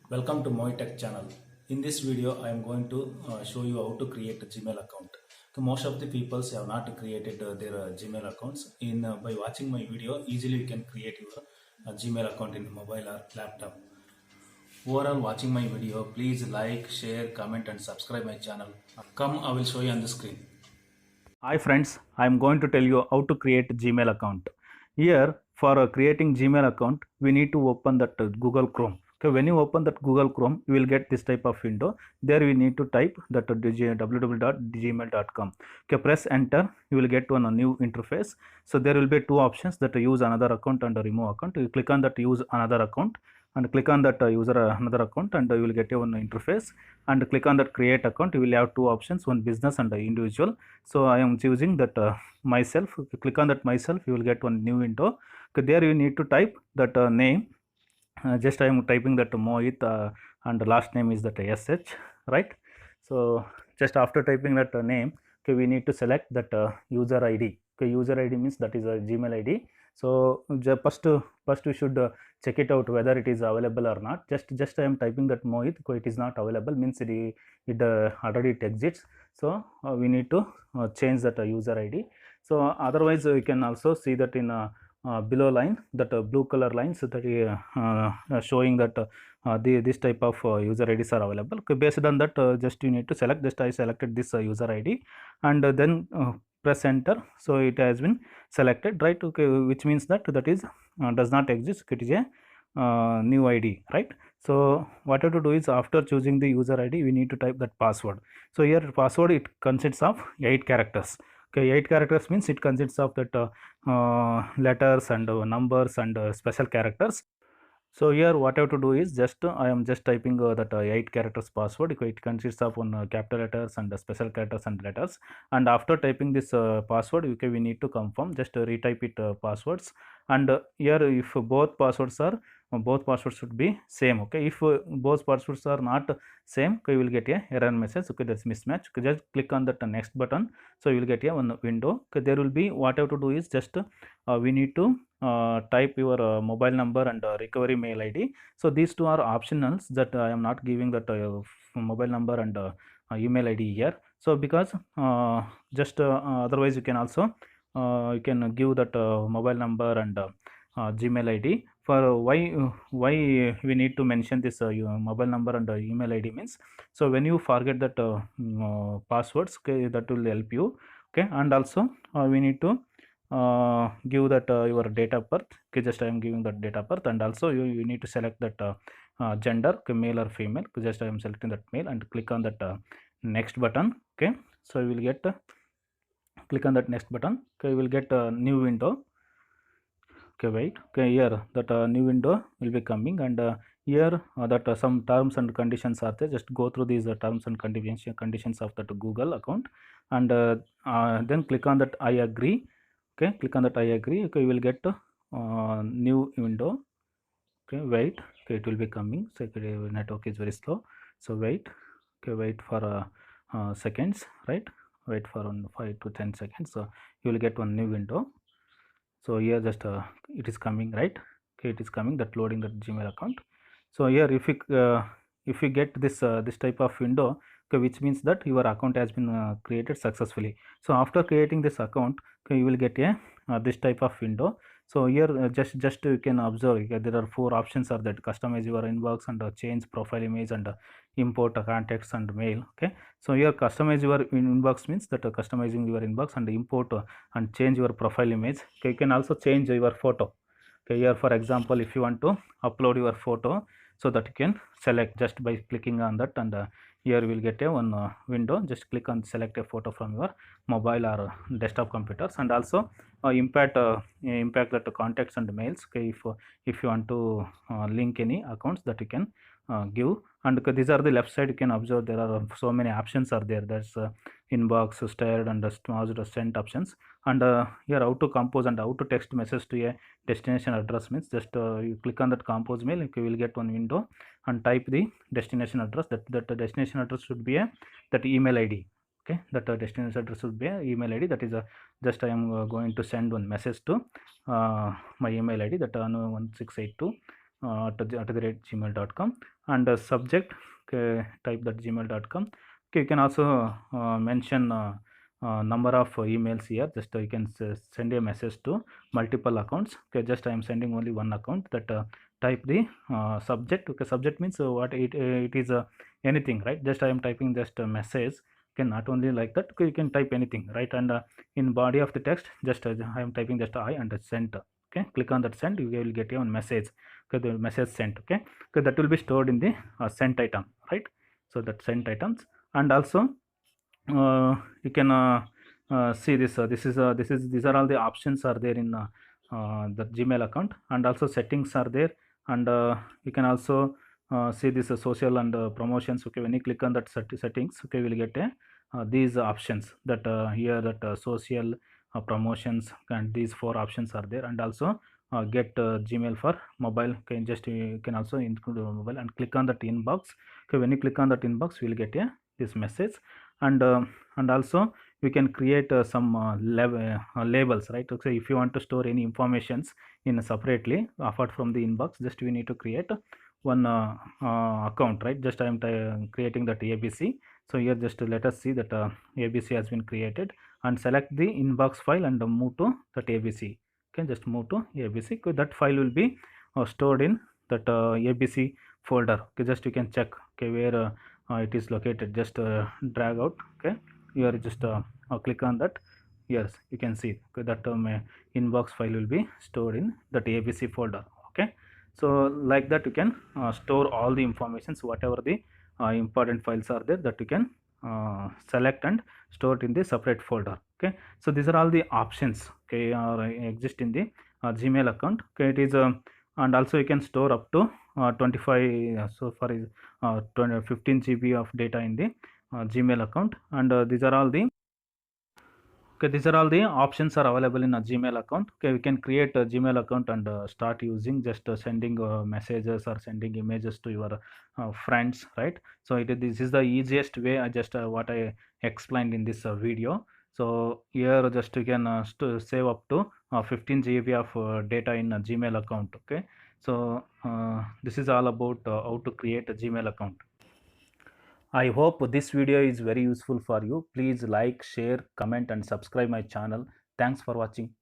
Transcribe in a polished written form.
Welcome to Moitech channel. In this video, I am going to show you how to create a Gmail account. So most of the people have not created their Gmail accounts. By watching my video, easily you can create your Gmail account in mobile or laptop. Overall, watching my video, please like, share, comment, and subscribe my channel. Come, I will show you on the screen. Hi friends, I am going to tell you how to create Gmail account. Here for creating Gmail account, we need to open that Google Chrome. Okay, when you open that Google Chrome, you will get this type of window. There we need to type that www.gmail.com. Okay, press enter. You will get one a new interface. So there will be two options that use another account and remove account. You click on that use another account and click on that user another account and you will get one interface, and click on that create account. You will have two options, one business and individual. So I am choosing that myself. Click on that myself, you will get one new window. Okay, there you need to type that name. Just I am typing that Mohit and the last name is that SH, right? So just after typing that name, okay, we need to select that user ID. Okay, user ID means that is a Gmail ID. So first we should check it out whether it is available or not. Just I am typing that Mohit. Okay, it is not available means it already it exists. So we need to change that user ID. So otherwise you can also see that in below line, that blue color lines that showing that this type of user IDs are available. Okay, based on that, just you need to select. Just I selected this user ID and then press enter. So it has been selected, right? Okay, which means that is does not exist. It is a new ID, right? So what you have to do is, after choosing the user ID, we need to type that password. So here password, it consists of 8 characters. Okay, 8 characters means it consists of that letters and numbers and special characters. So here what I have to do is, just I am just typing that 8 characters password. It consists of one capital letters and special characters and letters. And after typing this password, okay, we need to confirm. Just retype it passwords. And here if both passwords should be same. Okay, if both passwords are not same, okay, you will get a error message. Okay, that's mismatch. Okay, just click on that next button. So you will get a one window. Okay, there will be, what I have to do is, just we need to type your mobile number and recovery mail ID. So these two are optionals, that I am not giving that mobile number and email ID here. So because just otherwise you can also you can give that mobile number and Gmail ID. For why we need to mention this your mobile number and email ID means, so when you forget that passwords, okay, that will help you. Okay, and also we need to give that your date of birth. Okay, just I am giving that date of birth, and also you need to select that gender, okay, male or female. Okay, just I am selecting that male and click on that next button. Okay, so you will get click on that next button. Okay, you will get a new window. Okay, wait. Okay, here that new window will be coming, and here that some terms and conditions are there. Just go through these terms and conditions of that Google account, and then click on that I agree. Okay, click on that I agree. Okay, you will get new window. Okay, wait. Okay, it will be coming. So network is very slow, so wait. Okay, wait for seconds, right? Wait for 5 to 10 seconds. So you will get one new window. So here just it is coming, right? Okay, it is coming, that loading the Gmail account. So here if you get this type of window, okay, which means that your account has been created successfully. So after creating this account, okay, you will get a this type of window. So here just you can observe, okay, there are four options are that: customize your inbox and change profile image and import contacts and mail. Okay, so here customize your inbox means that customizing your inbox, and import and change your profile image. Okay, you can also change your photo. Okay, here for example, if you want to upload your photo, so that you can select just by clicking on that, and here you will get a one window. Just click on select a photo from your mobile or desktop computers, and also impact that contacts and mails. Okay, if you want to link any accounts, that you can give. And these are the left side, you can observe there are so many options are there. That's inbox, shared, and small sent options. And here how to compose and how to text message to a destination address means, just you click on that compose mail. You will get one window, and type the destination address. That destination address should be a that email ID. Okay, that destination address should be a email ID. That is a just I am going to send one message to my email ID, that 1682 at the rate gmail.com, and subject, okay, type that gmail.com. Okay, you can also mention number of emails here. Just you can send a message to multiple accounts. Okay, just I am sending only one account. That type the subject. Okay, subject means what it is, anything, right? Just I am typing just a message. Okay, not only like that. Okay, you can type anything, right? And in body of the text, just I am typing just I and send. Okay, click on that send. You will get a message. Okay, the message sent. Okay, okay, that will be stored in the sent item, right? So that sent items. And also you can see this, these are all the options are there in the Gmail account. And also settings are there. And you can also see this social and promotions. Okay, when you click on that settings, okay, we'll get a these options that here, that social promotions, and these four options are there. And also get Gmail for mobile. Okay, just you can also include mobile and click on that inbox. Okay, when you click on that inbox, we'll get a this message. And and also we can create some labels, right? Okay, if you want to store any informations in separately apart from the inbox, just we need to create one account, right? Just I am creating that ABC. So here just let us see that ABC has been created, and select the inbox file and move to that ABC. Okay, just move to ABC. Okay, that file will be stored in that ABC folder. Okay, just you can check, okay, where it is located. Just drag out. Okay, here just click on that. Yes, you can see, okay, that inbox file will be stored in that ABC folder. Okay, so like that you can store all the informations, whatever the important files are there, that you can select and store it in the separate folder. Okay, so these are all the options, okay, exist in the Gmail account. Okay, it is and also you can store up to 25 so far is 15 GB of data in the Gmail account. And these are all the, okay, these are all the options are available in a Gmail account. Okay, we can create a Gmail account and start using, just sending messages or sending images to your friends, right? So this is the easiest way. I just what I explained in this video. So here just you can save up to 15 GB of data in a Gmail account. Okay, so this is all about how to create a Gmail account. I hope this video is very useful for you. Please like, share, comment and subscribe my channel. Thanks for watching.